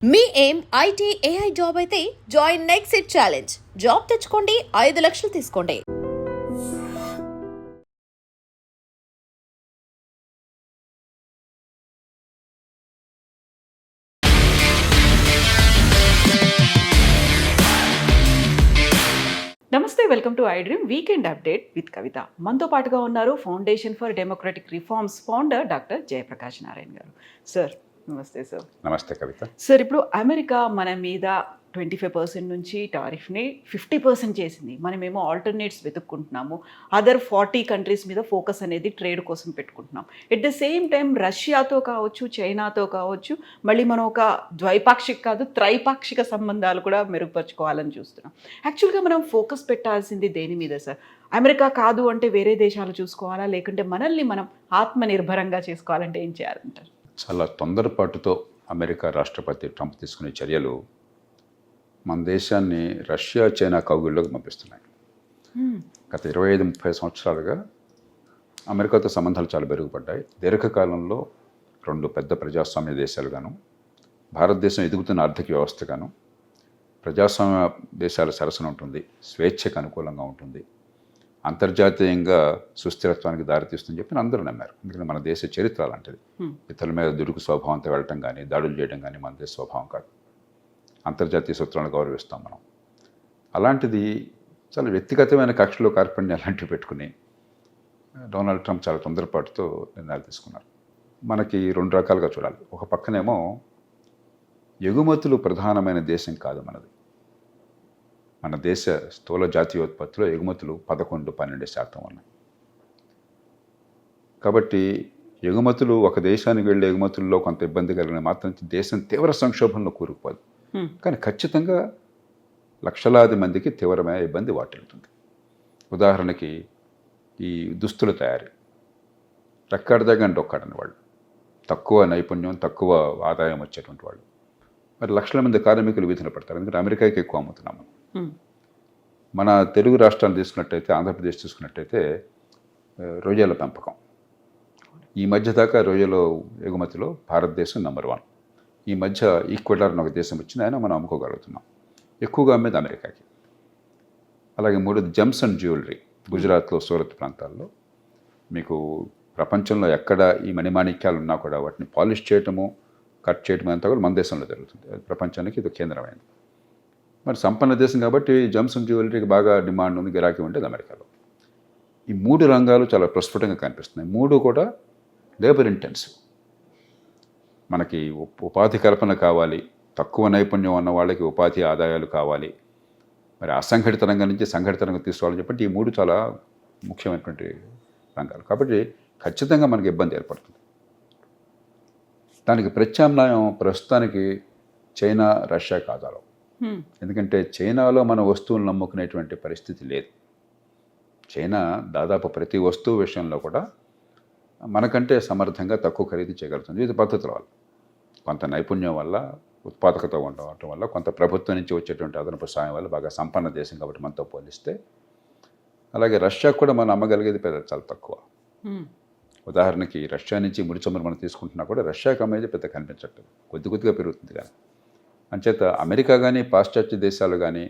మీ ఏం IT AI job అయితే join next it challenge. Job తెచ్చుకోండి, 5 లక్షలు తీసుకోండి. నమస్తే, welcome to I dream weekend update with Kavitha. మనతో పాటుగా ఉన్నారు foundation for democratic reforms founder doctor Jayaprakash Narayana గారు. సార్ నమస్తే. సార్ నమస్తే కవిత. సార్, ఇప్పుడు అమెరికా మన మీద 25% నుంచి టారిఫ్ని 50% చేసింది. మనమేమో ఆల్టర్నేట్స్ వెతుక్కుంటున్నాము. అదర్ 40 కంట్రీస్ మీద ఫోకస్ అనేది ట్రేడ్ కోసం పెట్టుకుంటున్నాం. ఎట్ ద సేమ్ టైం రష్యాతో కావచ్చు, చైనాతో కావచ్చు, మళ్ళీ మనం ఒక ద్వైపాక్షిక కాదు త్రైపాక్షిక సంబంధాలు కూడా మెరుగుపరుచుకోవాలని చూస్తున్నాం. యాక్చువల్గా మనం ఫోకస్ పెట్టాల్సింది దేని మీద సార్? అమెరికా కాదు అంటే వేరే దేశాలు చూసుకోవాలా, లేకుంటే మనల్ని మనం ఆత్మనిర్భరంగా చేసుకోవాలంటే ఏం చేయాలంటారు? చాలా తొందరపాటుతో అమెరికా రాష్ట్రపతి ట్రంప్ తీసుకునే చర్యలు మన దేశాన్ని రష్యా, చైనా కౌగిల్లోకి పంపిస్తున్నాయి. గత 25-30 సంవత్సరాలుగా అమెరికాతో సంబంధాలు చాలా మెరుగుపడ్డాయి. దీర్ఘకాలంలో 2 పెద్ద ప్రజాస్వామ్య దేశాలుగాను, భారతదేశం ఎదుగుతున్న ఆర్థిక వ్యవస్థగాను, ప్రజాస్వామ్య దేశాల సరసన ఉంటుంది, స్వేచ్ఛకు అనుకూలంగా ఉంటుంది, అంతర్జాతీయంగా సుస్థిరత్వానికి దారితీస్తుందని చెప్పి అందరూ నమ్మారు. ఎందుకంటే మన దేశ చరిత్ర అలాంటిది. ఇతరుల మీద దుడుకు స్వభావంతో వెళ్ళటం కానీ, దాడులు చేయడం కానీ మన దేశ స్వభావం కాదు. అంతర్జాతీయ సూత్రాలను గౌరవిస్తాం మనం. అలాంటిది చాలా వ్యక్తిగతమైన కక్షలు, కార్పణ్యం అలాంటివి పెట్టుకుని డొనాల్డ్ ట్రంప్ చాలా తొందరపాటుతో నిర్ణయాలు తీసుకున్నారు. మనకి 2 రకాలుగా చూడాలి. ఒక పక్కనేమో ఎగుమతులు ప్రధానమైన దేశం కాదు మనది. మన దేశ స్థూల జాతీయోత్పత్తిలో ఎగుమతులు 11-12% ఉన్నాయి. కాబట్టి ఎగుమతులు, ఒక దేశానికి వెళ్ళే ఎగుమతుల్లో కొంత ఇబ్బంది కలిగిన మాత్రం దేశం తీవ్ర సంక్షోభంలో కూరుకుపోదు. కానీ ఖచ్చితంగా లక్షలాది మందికి తీవ్రమైన ఇబ్బంది వాటిల్లుతుంది. ఉదాహరణకి ఈ దుస్తుల తయారీ, రెక్కాడదగ్గంటే ఒక్కడని వాళ్ళు, తక్కువ నైపుణ్యం, తక్కువ ఆదాయం వచ్చేటువంటి వాళ్ళు, మరి లక్షల మంది కార్మికులు వీధిన పడతారు. ఎందుకంటే అమెరికాకి ఎక్కువ అమ్ముతున్నాం మనం. మన తెలుగు రాష్ట్రాలు తీసుకున్నట్టయితే, ఆంధ్రప్రదేశ్ తీసుకున్నట్టయితే రొయ్యల పెంపకం, ఈ మధ్య దాకా రొయ్యల ఎగుమతిలో భారతదేశం నెంబర్ 1. ఈ మధ్య ఈక్వెడార్ అని ఒక దేశం వచ్చింది, అయినా మనం అమ్ముకోగలుగుతున్నాం. ఎక్కువగా అమ్మేది అమెరికాకి. అలాగే 3 జెమ్స్ అండ్ జ్యువెలరీ, గుజరాత్లో, సూరత్ ప్రాంతాల్లో మీకు ప్రపంచంలో ఎక్కడ ఈ మణిమాణిక్యాలు ఉన్నా కూడా వాటిని పాలిష్ చేయటము, కట్ చేయటం అంతా కూడా మన దేశంలో జరుగుతుంది. అది ప్రపంచానికి ఇది కేంద్రమైంది. మరి సంపన్న దేశం కాబట్టి జెమ్స్ అండ్ జ్యువెలరీకి బాగా డిమాండ్ ఉంది, గిరాకీ ఉండేది అమెరికాలో. ఈ 3 రంగాలు చాలా ప్రస్ఫుటంగా కనిపిస్తున్నాయి. 3 కూడా లేబర్ ఇంటెన్సివ్. మనకి ఉపాధి కల్పన కావాలి, తక్కువ నైపుణ్యం ఉన్న వాళ్ళకి ఉపాధి ఆదాయాలు కావాలి, మరి అసంఘటిత రంగం నుంచి సంఘటిత రంగం తీసుకోవాలని చెప్పి ఈ 3 చాలా ముఖ్యమైనటువంటి రంగాలు. కాబట్టి ఖచ్చితంగా మనకి ఇబ్బంది ఏర్పడుతుంది. దానికి ప్రత్యామ్నాయం ప్రస్తుతానికి చైనా, రష్యాకి ఆధారం. ఎందుకంటే చైనాలో మన వస్తువులను నమ్ముకునేటువంటి పరిస్థితి లేదు. చైనా దాదాపు ప్రతి వస్తువు విషయంలో కూడా మనకంటే సమర్థంగా తక్కువ ఖరీదు చేయగలుగుతుంది. వివిధ పద్ధతుల వల్ల, కొంత నైపుణ్యం వల్ల, ఉత్పాదకత ఉండటం వల్ల, కొంత ప్రభుత్వం నుంచి వచ్చేటువంటి అదనపు సాయం వల్ల బాగా సంపన్న దేశం కాబట్టి మనతో పోలిస్తే. అలాగే రష్యాకు కూడా మనం అమ్మగలిగేది చాలా తక్కువ. ఉదాహరణకి రష్యా నుంచి ముడి చమురు మనం తీసుకుంటున్నా కూడా రష్యాకి అమ్మేది పెద్ద కనిపించట్లేదు, కొద్దిగా పెరుగుతుంది. కానీ అంచేత అమెరికా కానీ, పాశ్చాత్య దేశాలు కానీ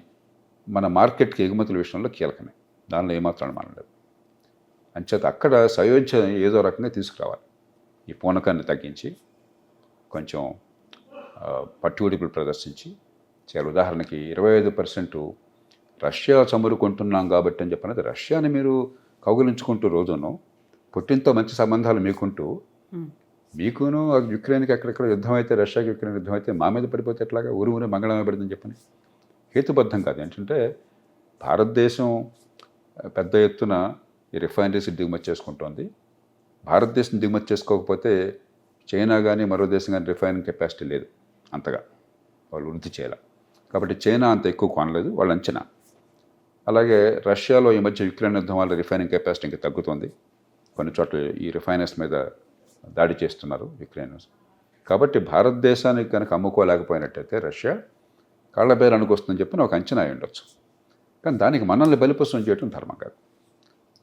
మన మార్కెట్కి ఎగుమతుల విషయంలో కీలకమే, దానిలో ఏమాత్రం అనుమానం లేదు. అంచేత అక్కడ సయోధ్య ఏదో రకంగా తీసుకురావాలి. ఈ పూనకాన్ని తగ్గించి కొంచెం పట్టుబిడుపులు ప్రదర్శించి చేయాలి. ఉదాహరణకి 25% రష్యా చమురు కొంటున్నాం కాబట్టి అని చెప్పినది, రష్యాని మీరు కౌగులించుకుంటూ రోజును పుట్టినతో మంచి సంబంధాలు మీకుంటూ, మీకును యుక్రెయిన్కి ఎక్కడెక్కడ యుద్ధం అయితే, రష్యాకి యుక్రెయిన్ యుద్ధం అయితే మా మీద పడిపోతే ఎట్లాగా, ఊరు మంగళమే పడుతుందని చెప్పని హేతుబద్ధం కాదు. ఏంటంటే భారతదేశం పెద్ద ఎత్తున ఈ రిఫైనరీస్ దిగుమతి చేసుకుంటోంది. భారతదేశం దిగుమతి చేసుకోకపోతే చైనా కానీ మరో దేశం కానీ రిఫైనింగ్ కెపాసిటీ లేదు, అంతగా వాళ్ళు వృద్ధి చేయాలి. కాబట్టి చైనా అంత ఎక్కువ కొనలేదు వాళ్ళ అంచనా. అలాగే రష్యాలో ఈ మధ్య యుక్రెయిన్ యుద్ధం వల్ల రిఫైనింగ్ కెపాసిటీ ఇంకా తగ్గుతుంది. కొన్ని చోట్ల ఈ రిఫైనర్స్ మీద దాడి చేస్తున్నారు యుక్రెయినర్స్. కాబట్టి భారతదేశానికి కనుక అమ్ముకోలేకపోయినట్టయితే రష్యా కాళ్ళ బేరానికి వస్తుందని చెప్పి ఒక అంచనా అయి ఉండొచ్చు. కానీ దానికి మనల్ని బలిపశం చేయడం ధర్మం కాదు.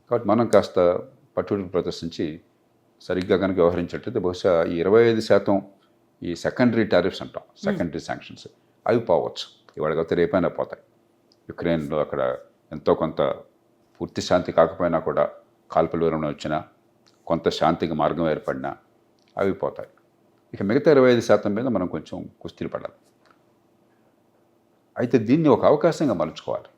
కాబట్టి మనం కాస్త పట్టుబడి ప్రదర్శించి సరిగ్గా కనుక వ్యవహరించేటైతే బహుశా ఈ 25% ఈ సెకండరీ టారిఫ్స్ అంటాం, సెకండరీ శాంక్షన్స్, అవి పోవచ్చు. ఇవాళ కాకపోతే రేపైనా పోతాయి. యుక్రెయిన్లో అక్కడ ఎంతో కొంత పూర్తి శాంతి కాకపోయినా కూడా కాల్పుల విరమణ వచ్చినా, కొంత శాంతికి మార్గం ఏర్పడినా అవి పోతాయి. ఇక మిగతా 25% మీద మనం కొంచెం కుస్తీలు పడాలి. అయితే దీన్ని ఒక అవకాశంగా మలుచుకోవాలి.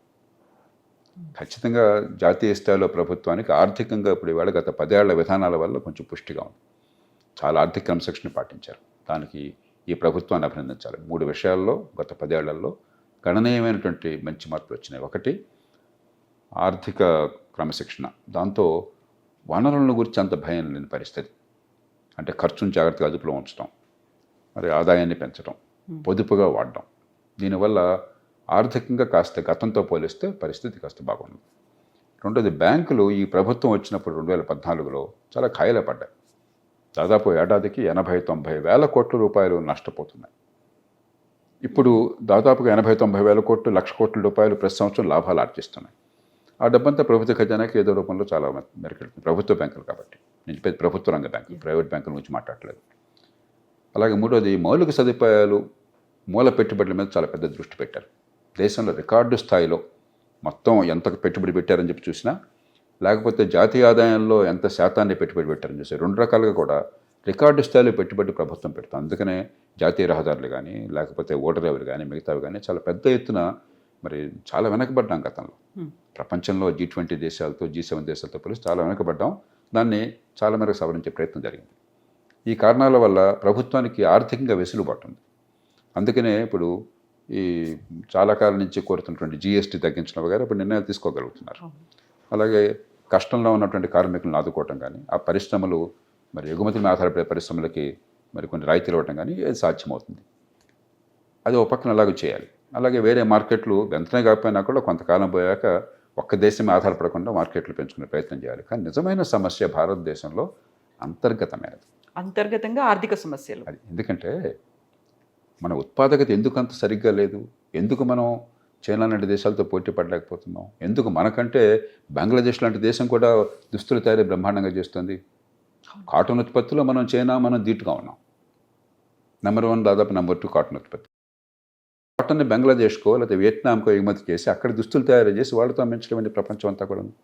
ఖచ్చితంగా జాతీయ స్థాయిలో ప్రభుత్వానికి ఆర్థికంగా ఇప్పుడు ఇవాళ గత 10 ఏళ్ల విధానాల వల్ల కొంచెం పుష్టిగా ఉంది. చాలా ఆర్థిక క్రమశిక్షణ పాటించారు. దానికి ఈ ప్రభుత్వాన్ని అభినందించాలి. 3 విషయాల్లో గత 10 ఏళ్లలో గణనీయమైనటువంటి మంచి మార్పులు వచ్చినాయి. ఒకటి, ఆర్థిక క్రమశిక్షణ. దాంతో వనరులను గురించి అంత భయం లేని పరిస్థితి. అంటే ఖర్చును జాగ్రత్తగా అదుపులో ఉంచడం, మరి ఆదాయాన్ని పెంచడం, పొదుపుగా వాడడం. దీనివల్ల ఆర్థికంగా కాస్త గతంతో పోలిస్తే పరిస్థితి కాస్త బాగుంది. రెండోది, బ్యాంకులు ఈ ప్రభుత్వం వచ్చినప్పుడు 2014లో చాలా ఖాయిలా పడ్డాయి. దాదాపు ఏడాదికి 80-90 వేల కోట్ల రూపాయలు నష్టపోతున్నాయి. ఇప్పుడు దాదాపుగా 80-90 వేల కోట్లు, 1,00,000 కోట్ల రూపాయలు ప్రతి సంవత్సరం లాభాలు ఆర్జిస్తున్నాయి. ఆ డబ్బంతా ప్రభుత్వ ఖజానాకి ఏదో రూపంలో చాలా మెరుగెడుతుంది. ప్రభుత్వ బ్యాంకులు కాబట్టి, నేను ప్రభుత్వ రంగ బ్యాంకులు, ప్రైవేట్ బ్యాంకుల గురించి మాట్లాడలేదు. అలాగే మూడోది, మౌలిక సదుపాయాలు, మూల పెట్టుబడుల మీద చాలా పెద్ద దృష్టి పెట్టారు. దేశంలో రికార్డు స్థాయిలో మొత్తం ఎంత పెట్టుబడి పెట్టారని చెప్పి చూసినా, లేకపోతే జాతీయ ఆదాయంలో ఎంత శాతాన్ని పెట్టుబడి పెట్టారని చూసి, 2 రకాలుగా కూడా రికార్డు స్థాయిలో పెట్టుబడి ప్రభుత్వం పెడతాం. అందుకనే జాతీయ రహదారులు కానీ, లేకపోతే ఓడరేవులు కానీ, మిగతావి కానీ చాలా పెద్ద ఎత్తున మరి చాలా వెనకబడ్డాం గతంలో. ప్రపంచంలో G20 దేశాలతో, G7 దేశాలతో పోలిసి చాలా వెనకబడ్డాం. దాన్ని చాలా మేరకు సవరించే ప్రయత్నం జరిగింది. ఈ కారణాల వల్ల ప్రభుత్వానికి ఆర్థికంగా వెసులుబాటు ఉంది. అందుకనే ఇప్పుడు ఈ చాలా కాలం నుంచి కోరుతున్నటువంటి GST తగ్గించడం వగైరా ఇప్పుడు నిర్ణయాలు తీసుకోగలుగుతున్నారు. అలాగే కష్టంలో ఉన్నటువంటి కార్మికులను ఆదుకోవటం కానీ, ఆ పరిశ్రమలు మరి ఎగుమతుల మీద ఆధారపడే పరిశ్రమలకి మరి కొన్ని రాయితీలు ఇవ్వటం కానీ అది సాధ్యమవుతుంది. అది ఒక పక్కన అలాగే చేయాలి. అలాగే వేరే మార్కెట్లు వెంటనే కాకపోయినా కూడా కొంతకాలం పోయాక ఒక్క దేశమే ఆధారపడకుండా మార్కెట్లు పెంచుకునే ప్రయత్నం చేయాలి. కానీ నిజమైన సమస్య భారతదేశంలో అంతర్గతమైనది. అంతర్గతంగా ఆర్థిక సమస్యలు. అది ఎందుకంటే మన ఉత్పాదకత ఎందుకు అంత సరిగ్గా లేదు? ఎందుకు మనం చైనా లాంటి దేశాలతో పోటీ పడలేకపోతున్నాం? ఎందుకు మనకంటే బంగ్లాదేశ్ లాంటి దేశం కూడా దుస్తులు తయారీ బ్రహ్మాండంగా చేస్తుంది. కాటన్ ఉత్పత్తిలో మనం ధీటుగా ఉన్నాం. నెంబర్ 1, దాదాపు నెంబర్ 2 కాటన్ ఉత్పత్తి. కాటన్ని బంగ్లాదేశ్కో లేదా వియత్నాంకో ఎగుమతి చేసి అక్కడ దుస్తులు తయారు చేసి వాళ్ళతో అమ్మించడం ప్రపంచం అంతా కూడా ఉంది.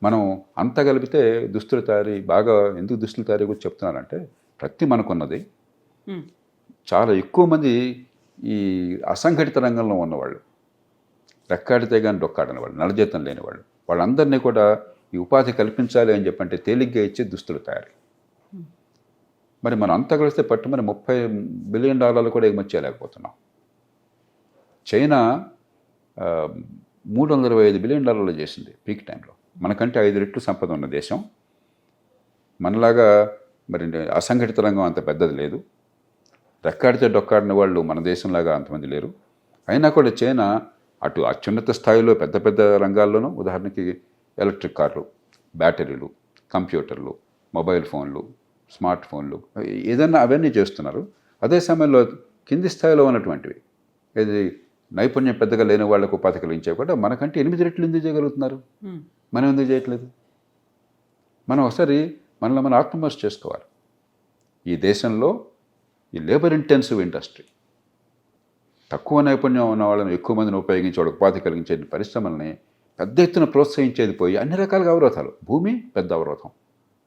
మనం అంతా కలిపితే దుస్తుల తయారీ బాగా ఎందుకు దుస్తుల తయారీ గురించి చెప్తున్నారంటే, ప్రతి మనకున్నది చాలా ఎక్కువ మంది ఈ అసంఘటిత రంగంలో ఉన్నవాళ్ళు, రెక్కాడితే కానీ డొక్కాడని వాళ్ళు, నలజీతం లేని వాళ్ళు, వాళ్ళందరినీ కూడా ఈ ఉపాధి కల్పించాలి అని చెప్పంటే తేలిగ్గా ఇచ్చే దుస్తులు తయారీ. మరి మనం అంతా కలిస్తే పట్టుమని $30 బిలియన్ కూడా ఎగుమతి చేయలేకపోతున్నాం. చైనా $325 బిలియన్ చేసింది పీక్ టైంలో. మనకంటే 5 రెట్లు సంపద ఉన్న దేశం. మనలాగా మరి అసంఘటిత రంగం అంత పెద్దది లేదు. రెక్కాడితే డొక్కాడిన వాళ్ళు మన దేశంలాగా అంతమంది లేరు. అయినా కూడా చైనా అటు అత్యున్నత స్థాయిలో పెద్ద పెద్ద రంగాల్లోనూ, ఉదాహరణకి ఎలక్ట్రిక్ కార్లు, బ్యాటరీలు, కంప్యూటర్లు, మొబైల్ ఫోన్లు, స్మార్ట్ ఫోన్లు, ఏదన్నా అవన్నీ చేస్తున్నారు. అదే సమయంలో కింది స్థాయిలో ఉన్నటువంటివి, ఇది నైపుణ్యం పెద్దగా లేని వాళ్ళకు ఉపాధి కలిగించే కూడా మనకంటే 8 రెట్లు ఎందుకు చేయగలుగుతున్నారు? మనం ఎందుకు చేయట్లేదు? మనం ఒకసారి మనలో మనం ఆత్మవిమర్శ చేసుకోవాలి. ఈ దేశంలో ఈ లేబర్ ఇంటెన్సివ్ ఇండస్ట్రీ, తక్కువ నైపుణ్యం ఉన్న వాళ్ళని ఎక్కువ మందిని ఉపయోగించి వాళ్ళకి ఉపాధి కలిగించే పరిశ్రమల్ని పెద్ద ఎత్తున ప్రోత్సహించేది పోయి అన్ని రకాలుగా అవరోధాలు. భూమి పెద్ద అవరోధం,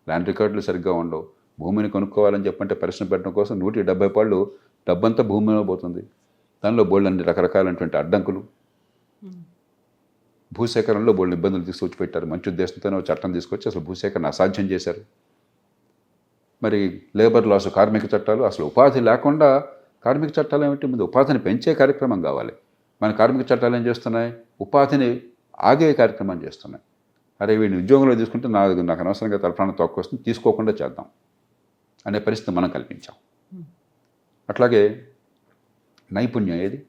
ల్యాండ్ రికార్డులు సరిగ్గా ఉండవు. భూమిని కొనుక్కోవాలని చెప్పంటే పరిశ్రమ పెట్టడం కోసం 170 పాళ్ళు డబ్బంతా భూమిలో పోతుంది. దానిలో బోల్డ్ రకరకాలైనటువంటి అడ్డంకులు, భూసేకరణలో బోల్డ్ ఇబ్బందులు తీసుకొచ్చి పెట్టారు. మంచి ఉద్దేశంతోనే చట్టం తీసుకొచ్చి అసలు భూసేకరణ అసాధ్యం చేశారు. మరి లేబర్ లాస్, కార్మిక చట్టాలు, అసలు ఉపాధి లేకుండా కార్మిక చట్టాలు ఏమిటి? ముందు ఉపాధిని పెంచే కార్యక్రమం కావాలి. మన కార్మిక చట్టాలు ఏం చేస్తున్నాయి? ఉపాధిని ఆగే కార్యక్రమం చేస్తున్నాయి. అరే వీడిని ఉద్యోగంలో తీసుకుంటే నాకు అనవసరంగా తలప్రాణం తక్కువ వస్తుంది, తీసుకోకుండా చేద్దాం అనే పరిస్థితి మనం కల్పించాం. అట్లాగే నైపుణ్యం ఏది?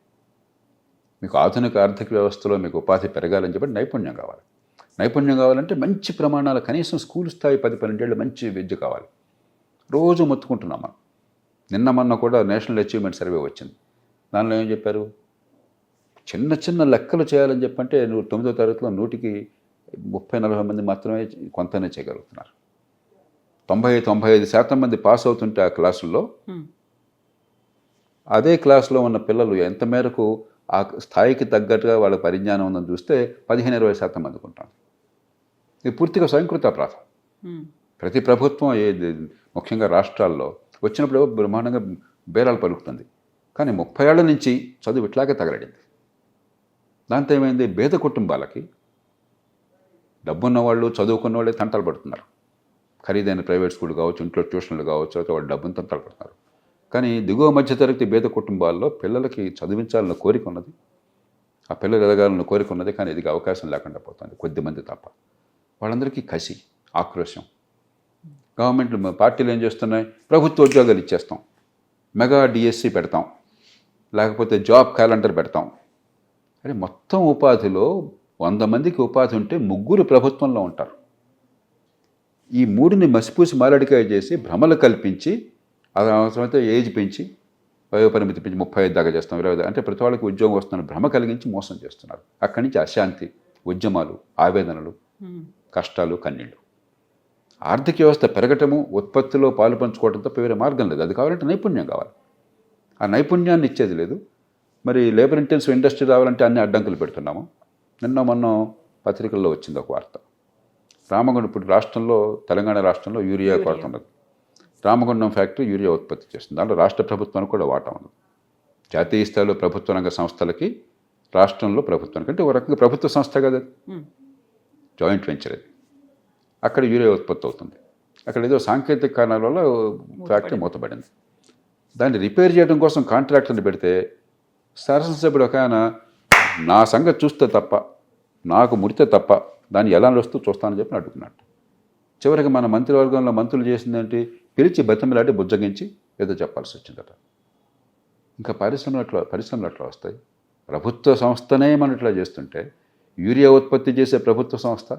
మీకు ఆధునిక ఆర్థిక వ్యవస్థలో మీకు ఉపాధి పెరగాలని చెప్పి నైపుణ్యం కావాలి. నైపుణ్యం కావాలంటే మంచి ప్రమాణాలు, కనీసం స్కూల్ స్థాయి 10-12 ఏళ్ళు మంచి విద్య కావాలి. రోజు మొత్తుకుంటున్నాం మనం. నిన్న మొన్న కూడా నేషనల్ అచీవ్మెంట్ సర్వే వచ్చింది. దానిలో ఏం చెప్పారు? చిన్న చిన్న లెక్కలు చేయాలని చెప్పంటే 9వ తరగతిలో 100కి 30-40 మంది మాత్రమే కొంతనే చేయగలుగుతున్నారు. 90-95% మంది పాస్ అవుతుంటే ఆ క్లాసుల్లో అదే క్లాసులో ఉన్న పిల్లలు ఎంత మేరకు ఆ స్థాయికి తగ్గట్టుగా వాళ్ళ పరిజ్ఞానం ఉందని చూస్తే 15-20% మందికి ఉంటాం. ఇది పూర్తిగా స్వయంకృత అపరాధం. ప్రతి ప్రభుత్వం ముఖ్యంగా రాష్ట్రాల్లో వచ్చినప్పుడు బ్రహ్మాండంగా బేరాలు పలుకుతుంది. కానీ 30 ఏళ్ల నుంచి చదువు ఇట్లాగే తగలడింది. దాంతో ఏమైంది, పేద కుటుంబాలకి డబ్బున్న వాళ్ళు చదువుకున్న వాళ్ళే తంటాలు పడుతున్నారు. ఖరీదైన ప్రైవేట్ స్కూల్ కావచ్చు, ఇంట్లో ట్యూషన్లు కావచ్చు, అయితే వాళ్ళు డబ్బును తంటాలు పడుతున్నారు. కానీ దిగువ మధ్యతరగతి పేద కుటుంబాల్లో పిల్లలకి చదివించాలన్న కోరిక ఉన్నది, ఆ పిల్లలు ఎదగాలన్న కోరిక ఉన్నది. కానీ ఇది అవకాశం లేకుండా పోతుంది, కొద్దిమంది తప్ప. వాళ్ళందరికీ కసి, ఆక్రోశం. గవర్నమెంట్ పార్టీలు ఏం చేస్తున్నాయి, ప్రభుత్వ ఉద్యోగాలు ఇచ్చేస్తాం, మెగా డిఎస్సి పెడతాం, లేకపోతే జాబ్ క్యాలెండర్ పెడతాం. అంటే మొత్తం ఉపాధిలో 100 మందికి ఉపాధి ఉంటే 3 ప్రభుత్వంలో ఉంటారు. ఈ 3ని మసిపూసి మారడికాయ చేసి భ్రమలు కల్పించి, అది అవసరమైతే ఏజ్ పెంచి, వయోపరిమితి పెంచి 35 దాకా చేస్తాం, 20 అంటే ప్రతి వాళ్ళకి ఉద్యోగం వస్తున్న భ్రమ కలిగించి మోసం చేస్తున్నారు. అక్కడి నుంచి అశాంతి, ఉద్యమాలు, ఆవేదనలు, కష్టాలు, కన్నీళ్ళు. ఆర్థిక వ్యవస్థ పెరగటము, ఉత్పత్తిలో పాలు పంచుకోవడం తప్ప వేరే మార్గం లేదు. అది కావాలంటే నైపుణ్యం కావాలి. ఆ నైపుణ్యాన్ని ఇచ్చేది లేదు. మరి లేబర్ ఇంటెన్సివ్ ఇండస్ట్రీ రావాలంటే అన్ని అడ్డంకులు పెడుతున్నాము. నిన్న మొన్న పత్రికల్లో వచ్చింది ఒక వార్త. రామగుండం, ఇప్పుడు రాష్ట్రంలో, తెలంగాణ రాష్ట్రంలో యూరియా కొరత ఉన్నది. రామగుండం ఫ్యాక్టరీ యూరియా ఉత్పత్తి చేస్తుంది. దాంట్లో రాష్ట్ర ప్రభుత్వానికి కూడా వాటా ఉంది. జాతీయ స్థాయిలో ప్రభుత్వ రంగ సంస్థలకి, రాష్ట్రంలో ప్రభుత్వానికి, అంటే ఒక రకంగా ప్రభుత్వ సంస్థ కదా, జాయింట్ వెంచర్ అది. అక్కడ యూరియా ఉత్పత్తి అవుతుంది. అక్కడ ఏదో సాంకేతిక కారణాల వల్ల ఫ్యాక్టరీ మూతపడింది. దాన్ని రిపేర్ చేయడం కోసం కాంట్రాక్టర్ని పెడితే శాసనసభ్యుడు ఒక ఆయన, నా సంగతి చూస్తే తప్ప, నాకు ముడితే తప్ప దాన్ని ఎలా నడుస్తూ చూస్తానని చెప్పి అడుగుతున్నాడు. చివరికి మన మంత్రివర్గంలో మంత్రులు చేసిందేంటి, పిలిచి బతిమలాడి బుజ్జగించి ఏదో చెప్పాల్సి వచ్చిందట. ఇంకా పరిశ్రమలు అట్లా వస్తాయి. ప్రభుత్వ సంస్థనే మనం ఇట్లా చేస్తుంటే, యూరియా ఉత్పత్తి చేసే ప్రభుత్వ సంస్థ,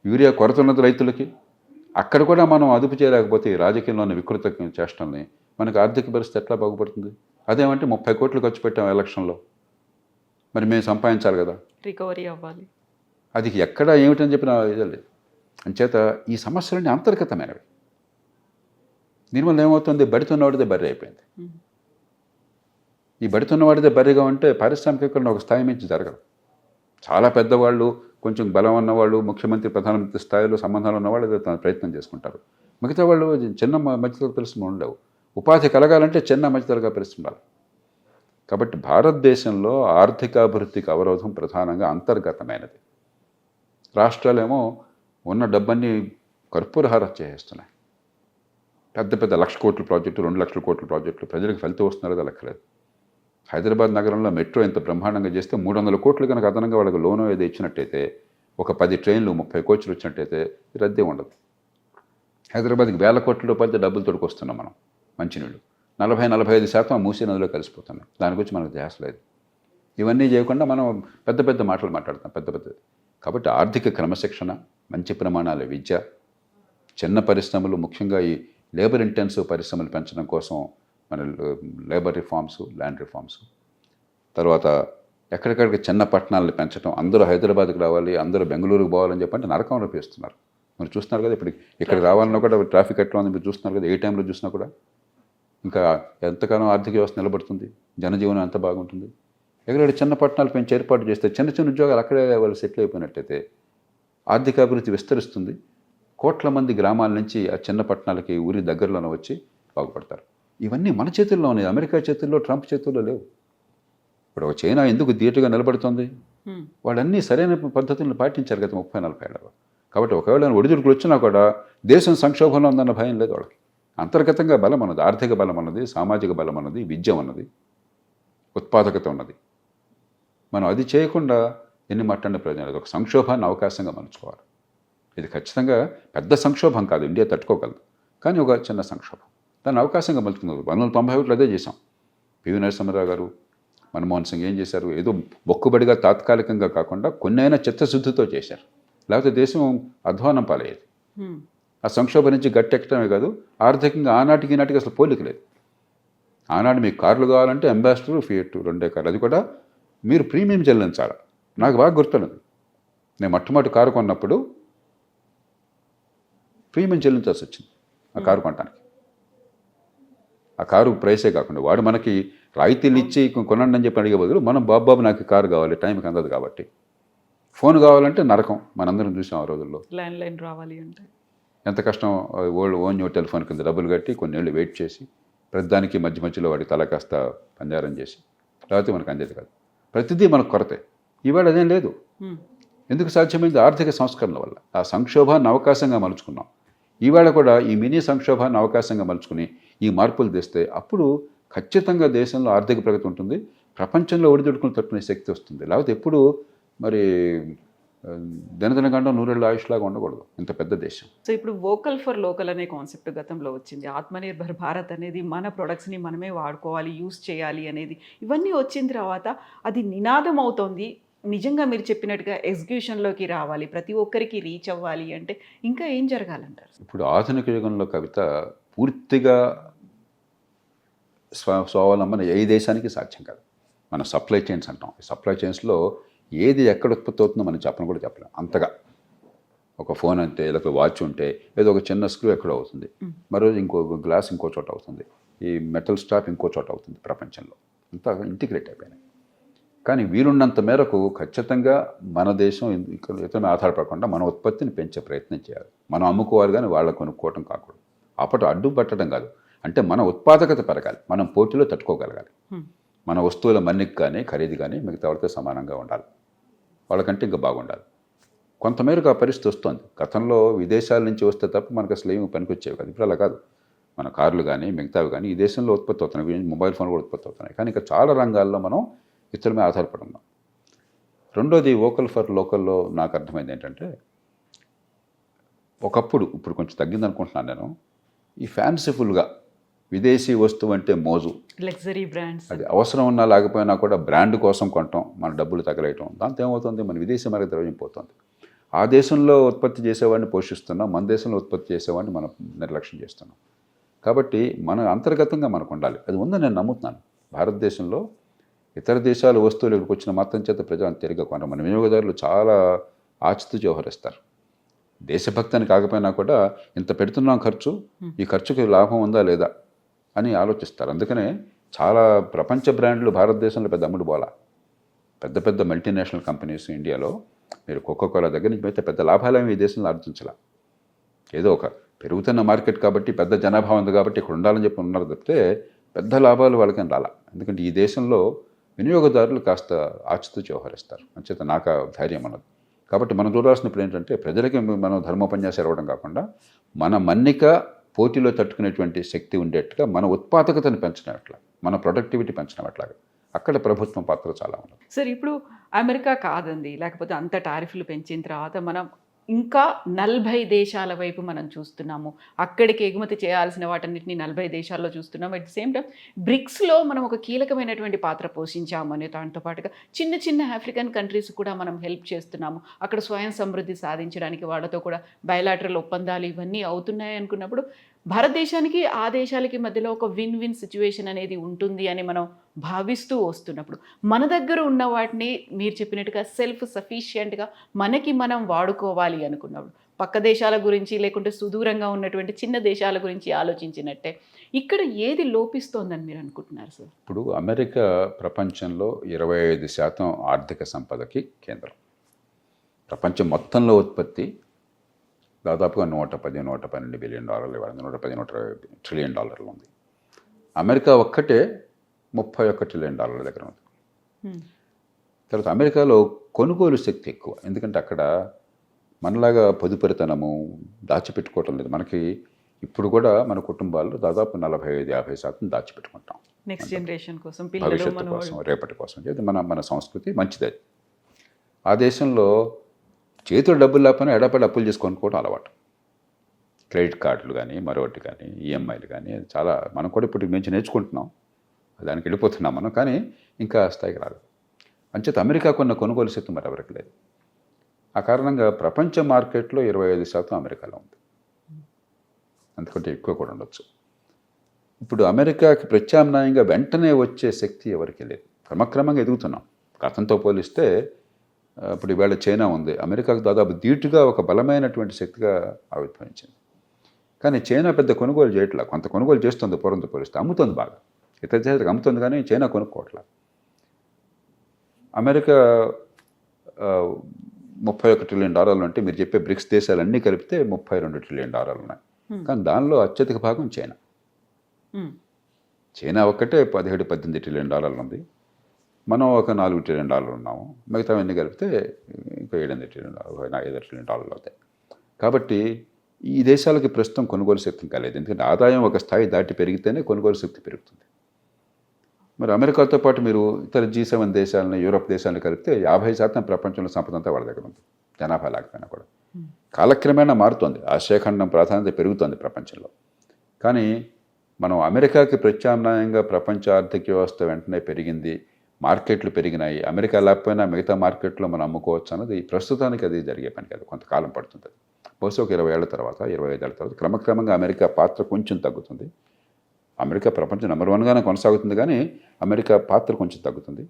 యూరియా కొరత ఉన్నది రైతులకి, అక్కడ కూడా మనం అదుపు చేయలేకపోతే ఈ రాజకీయంలో ఉన్న వికృత చేష్టల్ని, మనకు ఆర్థిక పరిస్థితి ఎట్లా బాగుపడుతుంది? అదేమంటే 30 కోట్లు ఖర్చు పెట్టాం ఎలక్షన్లో, మరి మేము సంపాదించాలి కదా, రికవరీ అవ్వాలి. అది ఎక్కడ ఏమిటని చెప్పిన ఇదే లేదు. అంచేత ఈ సమస్యలన్నీ అంతర్గతమైనవి. దీనివల్ల ఏమవుతుంది, బడితున్నవాడిదే బర్రె అయిపోయింది. ఈ బడితున్నవాడిదే బర్రెగా ఉంటే పారిశ్రామికీకరణ ఒక స్థాయి మించి జరగదు. చాలా పెద్దవాళ్ళు, కొంచెం బలం ఉన్నవాళ్ళు, ముఖ్యమంత్రి, ప్రధానమంత్రి స్థాయిలో సంబంధాలు ఉన్నవాళ్ళు ఏదో ప్రయత్నం చేసుకుంటారు. మిగతా వాళ్ళు చిన్న మధ్యతరగతి పరిశ్రమలు ఉండవు. ఉపాధి కలగాలంటే చిన్న మధ్యతరగతి పరిశ్రమలు. కాబట్టి భారతదేశంలో ఆర్థికాభివృద్ధికి అవరోధం ప్రధానంగా అంతర్గతమైనది. రాష్ట్రాలేమో ఉన్న డబ్బన్ని కర్పూరహార చేసేస్తున్నాయి. పెద్ద పెద్ద 1,00,000 కోట్ల ప్రాజెక్టు, 2 లక్షల కోట్ల ప్రాజెక్టులు, ప్రజలకు ఫలితం వస్తున్నారో లెక్కలేదు. హైదరాబాద్ నగరంలో మెట్రో ఎంత బ్రహ్మాండంగా చేస్తే 300 కోట్లు కనుక అదనంగా వాళ్ళకి లోను ఏదో ఇచ్చినట్టయితే, ఒక 10 ట్రైన్లు 30 కోచ్లు వచ్చినట్టయితే రద్దీ ఉండదు. హైదరాబాద్కి 1,000 కోట్ల రూపాయలతో డబ్బులు తోడుకొస్తున్నాం మనం. మంచినీళ్ళు 40-45% మూసీ నదిలో కలిసిపోతున్నాయి. దాని గురించి మనకు ధ్యాస లేదు. ఇవన్నీ చేయకుండా మనం పెద్ద పెద్ద మాటలు మాట్లాడతాం, పెద్ద పెద్దది. కాబట్టి ఆర్థిక క్రమశిక్షణ, మంచి ప్రమాణాల విద్య, చిన్న పరిశ్రమలు, ముఖ్యంగా ఈ లేబర్ ఇంటెన్సివ్ పరిశ్రమలు పెంచడం కోసం మన లేబర్ రిఫార్మ్స్, ల్యాండ్ రిఫార్మ్స్, తర్వాత ఎక్కడికక్కడికి చిన్న పట్టణాలను పెంచడం, అందరూ హైదరాబాద్కి రావాలి, అందరూ బెంగళూరుకు పోవాలని చెప్పంటే నరకంలో పేస్తున్నారు. మీరు చూస్తున్నారు కదా, ఇప్పుడు ఇక్కడ రావాలన్నా కూడా ట్రాఫిక్ ఎట్లా ఉంది మీరు చూస్తున్నారు కదా, ఏ టైంలో చూసినా కూడా. ఇంకా ఎంతకాలం ఆర్థిక వ్యవస్థ నిలబడుతుంది, జనజీవనం ఎంత బాగుంటుంది? ఎక్కడైనా చిన్న పట్టణాలు పెంచి ఏర్పాటు చేస్తే, చిన్న చిన్న ఉద్యోగాలు అక్కడే వాళ్ళు సెటిల్ అయిపోయినట్టయితే ఆర్థికాభివృద్ధి విస్తరిస్తుంది. కోట్ల మంది గ్రామాల నుంచి ఆ చిన్న పట్టణాలకి ఊరి దగ్గరలోనే వచ్చి బాగుపడతారు. ఇవన్నీ మన చేతుల్లో ఉన్నాయి, అమెరికా చేతుల్లో, ట్రంప్ చేతుల్లో లేవు. ఇప్పుడు ఒక చైనా ఎందుకు ధీటుగా నిలబడుతుంది? వాళ్ళన్నీ సరైన పద్ధతులను పాటించారు గత 30-40 ఏళ్ళలో. కాబట్టి ఒకవేళ ఒడిదుడుకులు వచ్చినా కూడా దేశం సంక్షోభంలో ఉందన్న భయం లేదు వాళ్ళకి. అంతర్గతంగా బలం ఉన్నది, ఆర్థిక బలం ఉన్నది, సామాజిక బలం ఉన్నది, విద్య ఉన్నది, ఉత్పాదకత ఉన్నది. మనం అది చేయకుండా ఎన్ని మాట్లాడిన ప్రయోజనం లేదు. ఒక సంక్షోభాన్ని అవకాశంగా మలుచుకోవాలి. ఇది ఖచ్చితంగా పెద్ద సంక్షోభం కాదు, ఇండియా తట్టుకోగలదు, కానీ ఒక చిన్న సంక్షోభం, దాన్ని అవకాశంగా మలుచుకున్నారు. 1991 అదే చేశాం. పివి నరసింహారావు గారు, మన్మోహన్ సింగ్ ఏం చేశారు, ఏదో మొక్కుబడిగా తాత్కాలికంగా కాకుండా కొన్నైనా చిత్తశుద్ధితో చేశారు. లేకపోతే దేశం అధ్వానం పాలయ్యేది. ఆ సంక్షోభం నుంచి గట్టెక్కడమే కాదు, ఆర్థికంగా ఆనాటికి ఈనాటికి అసలు పోలిక లేదు. ఆనాడు మీకు కార్లు కావాలంటే అంబాసిడర్, ఫియట్ 2 కార్లు, అది కూడా మీరు ప్రీమియం చెల్లించాలి. నాకు బాగా గుర్తున్నది, నేను మొట్టమొదటి కారు కొన్నప్పుడు ప్రీమియం చెల్లించాల్సి వచ్చింది ఆ కారు కొనడానికి. ఆ కారు ప్రైసే కాకుండా వాడు మనకి రాయితీలు ఇచ్చి కొనండి అని చెప్పి అడిగే బదులు మనం బాబు నాకు కారు కావాలి, టైంకి అందదు కాబట్టి. ఫోన్ కావాలంటే నరకం, మనందరం చూసాం ఆ రోజుల్లో. ల్యాండ్లైన్ రావాలి అంటే ఎంత కష్టం. ఓన్ టెలిఫోన్ కింద డబ్బులు కట్టి కొన్నేళ్ళు వెయిట్ చేసి ప్రతిదానికి మధ్యలో వాడి తల కాస్త పంజారం చేసి లేకపోతే మనకు అందేది కాదు. ప్రతిదీ మనకు కొరతే. ఇవాళ అదేం లేదు. ఎందుకు సాధ్యమైంది? ఆర్థిక సంస్కరణల వల్ల. ఆ సంక్షోభాన్ని అవకాశంగా మలుచుకున్నాం. ఇవాళ కూడా ఈ మినీ సంక్షోభాన్ని అవకాశంగా మలుచుకుని ఈ మార్పులు తెస్తే అప్పుడు ఖచ్చితంగా దేశంలో ఆర్థిక ప్రగతి ఉంటుంది, ప్రపంచంలో ఒడిదుడుకులు తట్టుకునే శక్తి వస్తుంది. లేకపోతే ఎప్పుడు మరి దినదినగండం నూరేళ్ళ ఆయుష్లాగా ఉండకూడదు ఇంత పెద్ద దేశం. సో ఇప్పుడు వోకల్ ఫర్ లోకల్ అనే కాన్సెప్ట్ గతంలో వచ్చింది. ఆత్మనిర్భర్ భారత్ అనేది మన ప్రొడక్ట్స్ని మనమే వాడుకోవాలి, యూస్ చేయాలి అనేది ఇవన్నీ వచ్చిన తర్వాత అది నినాదం అవుతోంది. నిజంగా మీరు చెప్పినట్టుగా ఎగ్జిక్యూషన్లోకి రావాలి, ప్రతి ఒక్కరికి రీచ్ అవ్వాలి అంటే ఇంకా ఏం జరగాలంటారు? ఇప్పుడు ఆధునిక యుగంలో కవిత పూర్తిగా స్వావలంబన ఏ దేశానికి సాధ్యం కాదు. మనం సప్లై చైన్స్ అంటాం. ఈ సప్లై చైన్స్లో ఏది ఎక్కడ ఉత్పత్తి అవుతుందో మనం చెప్పను కూడా చెప్పలేం. అంతగా ఒక ఫోన్ అంటే లేకపోతే వాచ్ ఉంటే ఏదో ఒక చిన్న స్క్రూ ఎక్కడో అవుతుంది, మరో ఇంకో గ్లాస్ ఇంకో చోట అవుతుంది, ఈ మెటల్ స్టాప్ ఇంకో చోట అవుతుంది. ప్రపంచంలో అంతా ఇంటిగ్రేట్ అయిపోయినాయి. కానీ వీలున్నంత మేరకు ఖచ్చితంగా మన దేశం ఇతరులను ఆధారపడకుండా మన ఉత్పత్తిని పెంచే ప్రయత్నం చేయాలి. మనం అమ్ముకోవాలి కానీ వాళ్ళ కొనుక్కోవటం కాకూడదు. అప్పటి అడ్డు పట్టడం కాదు, అంటే మన ఉత్పాదకత పెరగాలి, మనం పోటీలో తట్టుకోగలగాలి. మన వస్తువుల మన్నిక కానీ ఖరీదు కానీ మిగతా వాళ్ళతో సమానంగా ఉండాలి, వాళ్ళకంటే ఇంకా బాగుండాలి. కొంతమేరకు ఆ పరిస్థితి వస్తుంది. గతంలో విదేశాల నుంచి వస్తే తప్ప మనకు అసలు ఏమి పనికొచ్చేవి కాదు. ఇప్పుడు అలా కాదు. మన కార్లు కానీ మిగతావి కానీ ఈ దేశంలో ఉత్పత్తి అవుతున్నాయి, మొబైల్ ఫోన్లు కూడా ఉత్పత్తి అవుతున్నాయి. కానీ ఇంకా చాలా రంగాల్లో మనం ఇతరుల మీద ఆధారపడి ఉన్నాం. రెండోది వోకల్ ఫర్ లోకల్లో నాకు అర్థమైంది ఏంటంటే, ఒకప్పుడు ఇప్పుడు కొంచెం తగ్గింది అనుకుంటున్నాను నేను, ఈ ఫ్యాన్సీఫుల్గా విదేశీ వస్తువు అంటే మోజు, లగ్జరీ బ్రాండ్స్, అది అవసరం ఉన్నా లేకపోయినా కూడా బ్రాండ్ కోసం కొనటం, మన డబ్బులు తగలేయటం, దాంతో ఏమవుతుంది, మన విదేశీ మార్గ ద్రవ్యం పోతుంది. ఆ దేశంలో ఉత్పత్తి చేసేవాడిని పోషిస్తున్నాం, మన దేశంలో ఉత్పత్తి చేసేవాడిని మనం నిర్లక్ష్యం చేస్తున్నాం. కాబట్టి మన అంతర్గతంగా మనకు ఉండాలి. అది ఉందని నేను నమ్ముతున్నాను. భారతదేశంలో ఇతర దేశాల వస్తువులు ఇక్కడికి వచ్చిన మాత్రం చేత ప్రజలను తిరిగి కొనరు. మన వినియోగదారులు చాలా ఆచితూచి వ్యవహరిస్తారు. దేశభక్తి అని కాకపోయినా కూడా ఇంత పెడుతున్నాం ఖర్చు, ఈ ఖర్చుకి లాభం ఉందా లేదా అని ఆలోచిస్తారు. అందుకనే చాలా ప్రపంచ బ్రాండ్లు భారతదేశంలో పెద్ద అమ్ముడు పోలా. పెద్ద పెద్ద మల్టీనేషనల్ కంపెనీస్ ఇండియాలో మీరు కోకోకోలా దగ్గర నుంచి అయితే పెద్ద లాభాలేమి ఈ దేశంలో ఆర్జించలా. ఏదో ఒక పెరుగుతున్న మార్కెట్ కాబట్టి పెద్ద జనాభా ఉంది కాబట్టి ఇక్కడ ఉండాలని చెప్పి ఉన్నారు తప్పితే పెద్ద లాభాలు వాళ్ళకని రాలా. ఎందుకంటే ఈ దేశంలో వినియోగదారులు కాస్త ఆచితూచి వ్యవహరిస్తారు. అంచేత నాకు ధైర్యం అన్నది. కాబట్టి మనం చూడాల్సినప్పుడు ఏంటంటే, ప్రజలకి మనం ధర్మోపన్యాసం ఇవ్వడం కాకుండా మన మన్నిక పోటీలో తట్టుకునేటువంటి శక్తి ఉండేట్టుగా మన ఉత్పాదకతను పెంచడం ఎట్లా, మన ప్రొడక్టివిటీ పెంచడం ఎట్లాగా, అక్కడ ప్రభుత్వం పాత్ర చాలా ఉంది. సార్ ఇప్పుడు అమెరికా కాదండి, లేకపోతే అంత టారిఫ్లు పెంచిన తర్వాత మనం ఇంకా 40 దేశాల వైపు మనం చూస్తున్నాము. అక్కడికి ఎగుమతి చేయాల్సిన వాటన్నిటిని 40 దేశాల్లో చూస్తున్నాము. అట్ ది సేమ్ టైం బ్రిక్స్లో మనం ఒక కీలకమైనటువంటి పాత్ర పోషించాము అనే దాంతో పాటుగా చిన్న చిన్న ఆఫ్రికన్ కంట్రీస్ కూడా మనం హెల్ప్ చేస్తున్నాము. అక్కడ స్వయం సమృద్ధి సాధించడానికి వాళ్ళతో కూడా బయలాటరల్ ఒప్పందాలు ఇవన్నీ అవుతున్నాయి అనుకున్నప్పుడు భారతదేశానికి ఆ దేశాలకి మధ్యలో ఒక విన్ విన్ సిచ్యువేషన్ అనేది ఉంటుంది అని మనం భావిస్తూ వస్తున్నప్పుడు మన దగ్గర ఉన్న వాటిని మీరు చెప్పినట్టుగా సెల్ఫ్ సఫిషియెంట్గా మనకి మనం వాడుకోవాలి అనుకున్నప్పుడు పక్క దేశాల గురించి లేకుంటే సుదూరంగా ఉన్నటువంటి చిన్న దేశాల గురించి ఆలోచించినట్టే ఇక్కడ ఏది లోపిస్తోందని మీరు అనుకుంటున్నారు సార్? ఇప్పుడు అమెరికా ప్రపంచంలో 25% ఆర్థిక సంపదకి కేంద్రం. ప్రపంచం మొత్తంలో ఉత్పత్తి దాదాపుగా $112 బిలియన్, $120 ట్రిలియన్ ఉంది. అమెరికా ఒక్కటే $31 ట్రిలియన్ దగ్గర ఉంది. తర్వాత అమెరికాలో కొనుగోలు శక్తి ఎక్కువ, ఎందుకంటే అక్కడ మనలాగా పొదుపరితనము దాచిపెట్టుకోవటం లేదు. మనకి ఇప్పుడు కూడా మన కుటుంబాల్లో దాదాపు 45-50% దాచిపెట్టుకుంటాం నెక్స్ట్ జనరేషన్ కోసం, భవిష్యత్తు కోసం, రేపటి కోసం. ఇది మన సంస్కృతి మంచిది. ఆ దేశంలో చేతులు డబ్బులు లేకపోయినా ఎడపడి అప్పులు చేసుకొనుకోవడం అలవాటు. క్రెడిట్ కార్డులు కానీ మరొకటి కానీ ఈఎంఐలు కానీ చాలా మనం కూడా ఇప్పుడు మంచి నేర్చుకుంటున్నాం, దానికి వెళ్ళిపోతున్నాం మనం. కానీ ఇంకా స్థాయికి రాదు. అంచేత అమెరికా కొన్న కొనుగోలు శక్తి మరి ఎవరికి లేదు. ఆ కారణంగా ప్రపంచ మార్కెట్లో 25% అమెరికాలో ఉంది, అందుకంటే ఎక్కువ కూడా ఉండొచ్చు. ఇప్పుడు అమెరికాకి ప్రత్యామ్నాయంగా వెంటనే వచ్చే శక్తి ఎవరికి లేదు. క్రమక్రమంగా ఎదుగుతున్నాం. గతంతో పోలిస్తే ఇప్పుడు ఈవేళ చైనా ఉంది, అమెరికాకు దాదాపు ధీటుగా ఒక బలమైనటువంటి శక్తిగా ఆవిర్భవించింది. కానీ చైనా పెద్ద కొనుగోలు చేయట్లా. కొంత కొనుగోలు చేస్తుంది పూర్వంతో పోలిస్తే, అమ్ముతుంది బాగా, ఇతర దేశాలకు అమ్ముతుంది, కానీ చైనా కొనుక్కోవట్లా. అమెరికా $31 ట్రిలియన్ అంటే మీరు చెప్పే బ్రిక్స్ దేశాలన్నీ కలిపితే $32 ట్రిలియన్ ఉన్నాయి. కానీ దానిలో అత్యధిక భాగం చైనా. చైనా ఒక్కటే $17-18 ట్రిలియన్ ఉంది. మనం ఒక $4 ట్రిలియన్ ఉన్నాము. మిగతావన్నీ కలిపితే ఇంకా $7 ట్రిలియన్, $5 ట్రిలియన్ అవుతాయి. కాబట్టి ఈ దేశాలకి ప్రస్తుతం కొనుగోలు శక్తి కాలేదు. ఎందుకంటే ఆదాయం ఒక స్థాయి దాటి పెరిగితేనే కొనుగోలు శక్తి పెరుగుతుంది. మరి అమెరికాతో పాటు మీరు ఇతర G7 దేశాలను, యూరోప్ దేశాలను కలిపితే 50% ప్రపంచంలో సంపద అంతా వాళ్ళ దగ్గర ఉంది, జనాభా లేకపోయినా కూడా. కాలక్రమేణా మారుతోంది, ఆసియాఖండం ప్రాధాన్యత పెరుగుతోంది ప్రపంచంలో. కానీ మనం అమెరికాకి ప్రత్యామ్నాయంగా ప్రపంచ ఆర్థిక వ్యవస్థ వెంటనే పెరిగింది, మార్కెట్లు పెరిగినాయి, అమెరికా లేకపోయినా మిగతా మార్కెట్లో మనం అమ్ముకోవచ్చు అన్నది ప్రస్తుతానికి అది జరిగే పని కాదు, కొంతకాలం పడుతుంది. బహుశా ఒక 20 ఏళ్ల తర్వాత, 25 ఏళ్ల తర్వాత క్రమక్రమంగా అమెరికా పాత్ర కొంచెం తగ్గుతుంది. అమెరికా ప్రపంచం నెంబర్ 1గానే కొనసాగుతుంది, కానీ అమెరికా పాత్ర కొంచెం తగ్గుతుంది,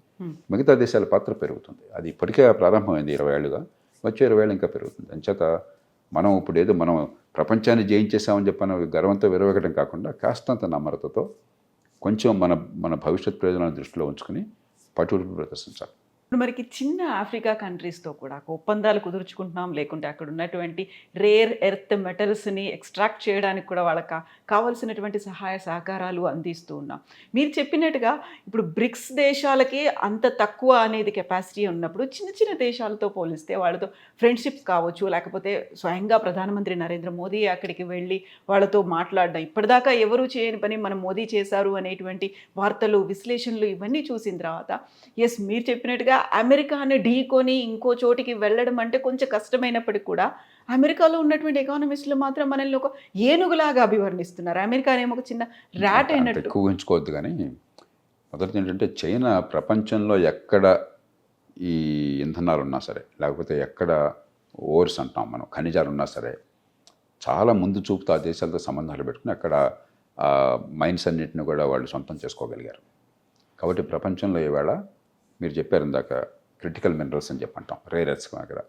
మిగతా దేశాల పాత్ర పెరుగుతుంది. అది ఇప్పటికే ప్రారంభమైంది 20 ఏళ్ళుగా, వచ్చే 20 ఏళ్ళు ఇంకా పెరుగుతుంది. అంచేత మనం ఇప్పుడు ఏదో మనం ప్రపంచాన్ని జయించేసామని చెప్పిన గర్వంతో విరవగడం కాకుండా కాస్తంత నమ్రతతో కొంచెం మన భవిష్యత్ ప్రయోజనాలను దృష్టిలో ఉంచుకుని పట్టుదల ప్రదర్శించాలి. ఇప్పుడు మనకి చిన్న ఆఫ్రికా కంట్రీస్తో కూడా ఒప్పందాలు కుదుర్చుకుంటున్నాం, లేకుంటే అక్కడ ఉన్నటువంటి రేర్ ఎర్త్ మెటల్స్ని ఎక్స్ట్రాక్ట్ చేయడానికి కూడా వాళ్ళకి కావాల్సినటువంటి సహాయ సహకారాలు అందిస్తూ ఉన్నాం. మీరు చెప్పినట్టుగా ఇప్పుడు బ్రిక్స్ దేశాలకి అంత తక్కువ అనేది కెపాసిటీ ఉన్నప్పుడు చిన్న చిన్న దేశాలతో పోలిస్తే వాళ్ళతో ఫ్రెండ్షిప్స్ కావచ్చు, లేకపోతే స్వయంగా ప్రధానమంత్రి నరేంద్ర మోదీ అక్కడికి వెళ్ళి వాళ్ళతో మాట్లాడడం, ఇప్పటిదాకా ఎవరు చేయని పని మనం మోదీ చేశారు అనేటువంటి వార్తలు, విశ్లేషణలు ఇవన్నీ చూసిన తర్వాత ఎస్ మీరు చెప్పినట్టుగా అమెరికాని ఢీకొని ఇంకో చోటికి వెళ్ళడం అంటే కొంచెం కష్టమైనప్పటికీ కూడా అమెరికాలో ఉన్నటువంటి ఎకానమిస్టులు మాత్రం మనల్ని ఒక ఏనుగులాగా అభివర్ణిస్తున్నారు. అమెరికానేమో ఒక చిన్న ర్యాట్ అయినట్టు. ఎక్కువ ఊహించుకోవద్దు. కానీ మొదటిది ఏంటంటే చైనా ప్రపంచంలో ఎక్కడ ఈ ఇంధనాలు ఉన్నా సరే, లేకపోతే ఎక్కడ ఓర్స్ అంటాం మనం, ఖనిజాలు ఉన్నా సరే, చాలా ముందు చూపుతూ ఆ దేశాలతో సంబంధాలు పెట్టుకుని అక్కడ మైన్స్ అన్నింటిని కూడా వాళ్ళు సొంతం చేసుకోగలిగారు. కాబట్టి ప్రపంచంలో ఈవేళ మీరు చెప్పారు ఇందాక క్రిటికల్ మినరల్స్ అని చెప్పంటాం, రేర్ ఎర్త్స్, అక్కడ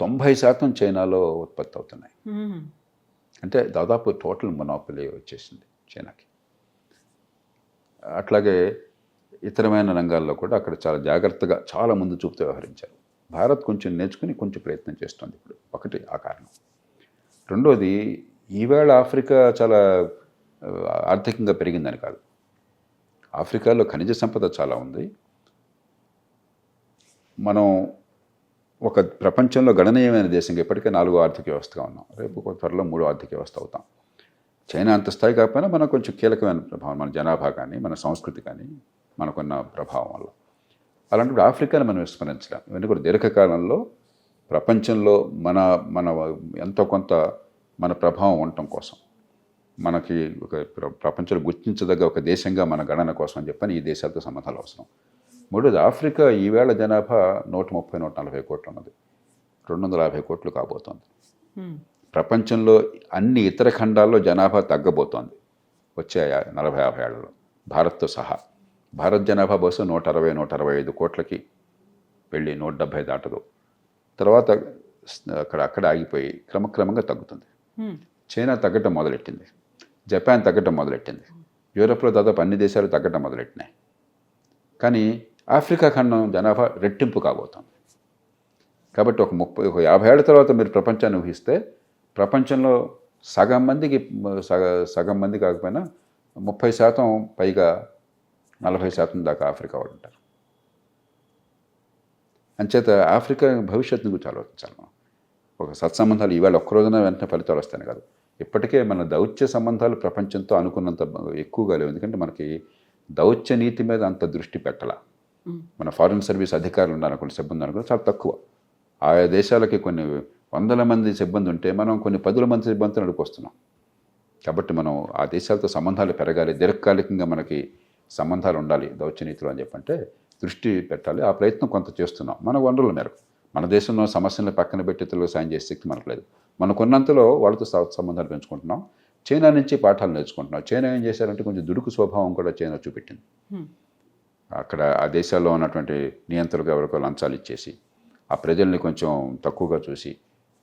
90% చైనాలో ఉత్పత్తి అవుతున్నాయి. అంటే దాదాపు టోటల్ మొనోపలీ వచ్చేసింది చైనాకి. అట్లాగే ఇతరమైన రంగాల్లో కూడా అక్కడ చాలా జాగ్రత్తగా, చాలా ముందు చూపుతూ వ్యవహరించారు. భారత్ కొంచెం నేర్చుకుని కొంచెం ప్రయత్నం చేస్తుంది ఇప్పుడు. ఒకటి ఆ కారణం. రెండోది, ఈవేళ ఆఫ్రికా చాలా ఆర్థికంగా పెరిగిందని కాదు. ఆఫ్రికాలో ఖనిజ సంపద చాలా ఉంది. మనం ఒక ప్రపంచంలో గణనీయమైన దేశంగా ఇప్పటికే 4వ ఆర్థిక వ్యవస్థగా ఉన్నాం, రేపు త్వరలో 3వ ఆర్థిక వ్యవస్థ అవుతాం. చైనా అంత స్థాయి కాకపోయినా మనకు కొంచెం కీలకమైన ప్రభావం, మన జనాభా కానీ, మన సంస్కృతి కానీ మనకున్న ప్రభావం వల్ల. అలాంటి ఆఫ్రికాని మనం విస్మరించలేం. ఇవన్నీ కూడా దీర్ఘకాలంలో ప్రపంచంలో మన ఎంతో కొంత మన ప్రభావం ఉండటం కోసం, మనకి ఒక ప్రపంచంలో గుర్తించదగ్గ ఒక దేశంగా మన గణన కోసం అని చెప్పని ఈ దేశాలతో సంబంధాలు అవసరం. మూడోది, ఆఫ్రికా ఈవేళ జనాభా 130-140 కోట్లు ఉన్నది, 250 కోట్లు కాబోతోంది. ప్రపంచంలో అన్ని ఇతర ఖండాల్లో జనాభా తగ్గబోతోంది వచ్చే 40-50 ఏళ్లలో, భారత్తో సహా. భారత్ జనాభా బహుశా 160-165 కోట్లకి వెళ్ళి 170 దాటదు. తర్వాత అక్కడ ఆగిపోయి క్రమక్రమంగా తగ్గుతుంది. చైనా తగ్గటం మొదలెట్టింది, జపాన్ తగ్గటం మొదలెట్టింది, యూరోప్లో దాదాపు అన్ని దేశాలు తగ్గటం మొదలెట్టినాయి. కానీ ఆఫ్రికా ఖండం జనాభా రెట్టింపు కాబోతుంది. కాబట్టి ఒక 50 ఏళ్ల తర్వాత మీరు ప్రపంచాన్ని ఊహిస్తే ప్రపంచంలో సగం మంది కాకపోయినా 30% పైగా 40% దాకా ఆఫ్రికా వాళ్ళు ఉంటారు. అంచేత ఆఫ్రికా భవిష్యత్తును గురించి ఆలోచించాలి మనం. ఒక సత్సంబంధాలు ఈవేళ ఒక్కరోజున వెంటనే ఫలితాలు వస్తాయి కాదు. ఇప్పటికే మన దౌత్య సంబంధాలు ప్రపంచంతో అనుకున్నంత ఎక్కువగా లేవు. ఎందుకంటే మనకి దౌత్య నీతి మీద అంత దృష్టి పెట్టాల. మన ఫారిన్ సర్వీస్ అధికారులు ఉన్నారు, కొన్ని సిబ్బంది అనుకో చాలా తక్కువ. ఆయా దేశాలకి కొన్ని 100 మంది సిబ్బంది ఉంటే మనం కొన్ని 10 మంది సిబ్బందితో నడుపుకొస్తున్నాం. కాబట్టి మనం ఆ దేశాలతో సంబంధాలు పెరగాలి, దీర్ఘకాలికంగా మనకి సంబంధాలు ఉండాలి దౌత్య నీతిలో అని చెప్పంటే దృష్టి పెట్టాలి. ఆ ప్రయత్నం కొంత చేస్తున్నాం మన వనరుల మేరకు. మన దేశంలో సమస్యలను పక్కన పెట్టి ఇతరులకు సాయం చేసే శక్తి మనకు లేదు. మనకున్నంతలో వాళ్ళతో సంబంధాలు పెంచుకుంటున్నాం. చైనా నుంచి పాఠాలు నేర్చుకుంటున్నాం. చైనా ఏం చేశారంటే కొంచెం దుడుకు స్వభావం కూడా చైనా చూపెట్టింది. అక్కడ ఆ దేశాల్లో ఉన్నటువంటి నియంత్రణకు ఎవరికో లంచాలు ఇచ్చేసి ఆ ప్రజల్ని కొంచెం తక్కువగా చూసి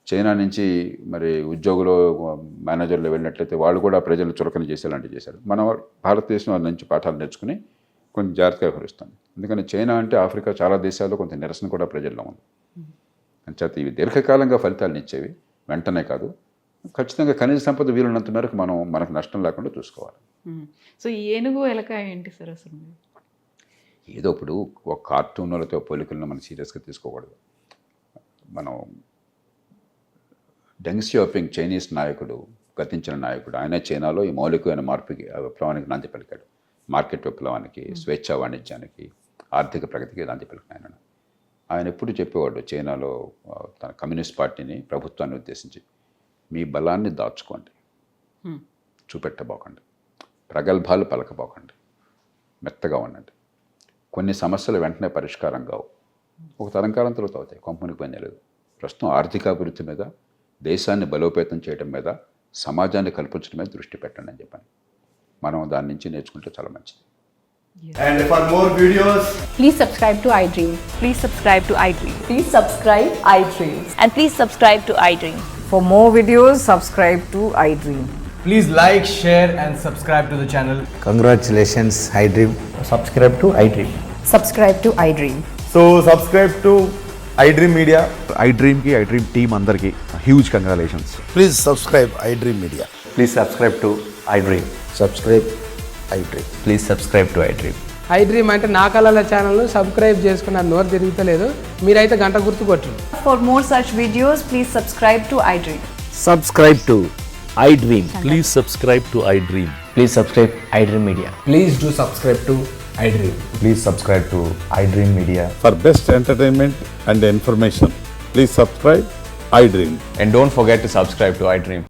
చైనా నుంచి మరి ఉద్యోగులు మేనేజర్లు వెళ్ళినట్లయితే వాళ్ళు కూడా ప్రజలు చులకన చేసేలాంటివి చేశారు. మన భారతదేశం వాళ్ళ నుంచి పాఠాలు నేర్చుకుని కొంచెం జాగ్రత్తగా వ్యవహరిస్తుంది. ఎందుకంటే చైనా అంటే ఆఫ్రికా చాలా దేశాల్లో కొంత నిరసన కూడా ప్రజల్లో ఉంది. అంచేత ఇవి దీర్ఘకాలంగా ఫలితాలను ఇచ్చేవి, వెంటనే కాదు. ఖచ్చితంగా ఖనిజ సంపద వీలున్నంత మేరకు మనకు నష్టం లేకుండా చూసుకోవాలి. సో ఈ ఏనుగు ఎలక ఏంటి సార్ అసలు? ఏదో ఇప్పుడు ఒక కార్టూన్లతో పోలికలను మనం సీరియస్గా తీసుకోకూడదు. మనం డెంగ్ సియాపింగ్ చైనీస్ నాయకుడు, గతించిన నాయకుడు, ఆయన చైనాలో ఈ మౌలికమైన మార్పుకి విప్లవానికి నాంది పలికాడు. మార్కెట్ విప్లవానికి, స్వేచ్ఛా వాణిజ్యానికి, ఆర్థిక ప్రగతికి నాంది పలికిన ఆయన ఎప్పుడు చెప్పేవాడు చైనాలో తన కమ్యూనిస్ట్ పార్టీని, ప్రభుత్వాన్ని ఉద్దేశించి, మీ బలాన్ని దాచుకోండి, చూపెట్టబోకండి, ప్రగల్భాలు పలకబోకండి, మెత్తగా ఉండండి. కొన్ని సమస్యలు వెంటనే పరిష్కారం కావు, ఒక తరంకాలం తర్వాత అవుతాయి, కొంపనికి పని లేదు. ప్రస్తుతం ఆర్థికాభివృద్ధి మీద, దేశాన్ని బలోపేతం చేయడం మీద, సమాజాన్ని కల్పించడం మీద దృష్టి పెట్టండి అని చెప్పాను. మనం దాని నుంచి నేర్చుకుంటే చాలా మంచిది. And for more videos, Please subscribe to iDream. Please subscribe to iDream. Please subscribe iDream. And please subscribe to iDream. For more videos, subscribe to iDream. please like, share and subscribe to the channel. Congratulations, iDream. Subscribe to iDream. Subscribe to iDream. So subscribe to iDream Media. iDream team అందరికి huge congratulations. Please subscribe iDream Media. Please subscribe to iDream. Subscribe iDream. Please subscribe to iDream. iDream అంటే నా కళల ఛానల్ను subscribe చేసుకున్న నోరు తిరుగుతలేదు, మీరైతే గంట గుర్తు కొట్టండి. For more such videos, please subscribe to iDream. Subscribe to iDream. Please subscribe to iDream. Please subscribe iDream Media. Please do subscribe to iDream. Please subscribe to iDream Media. For best entertainment and information, please subscribe iDream. And don't forget to subscribe to iDream.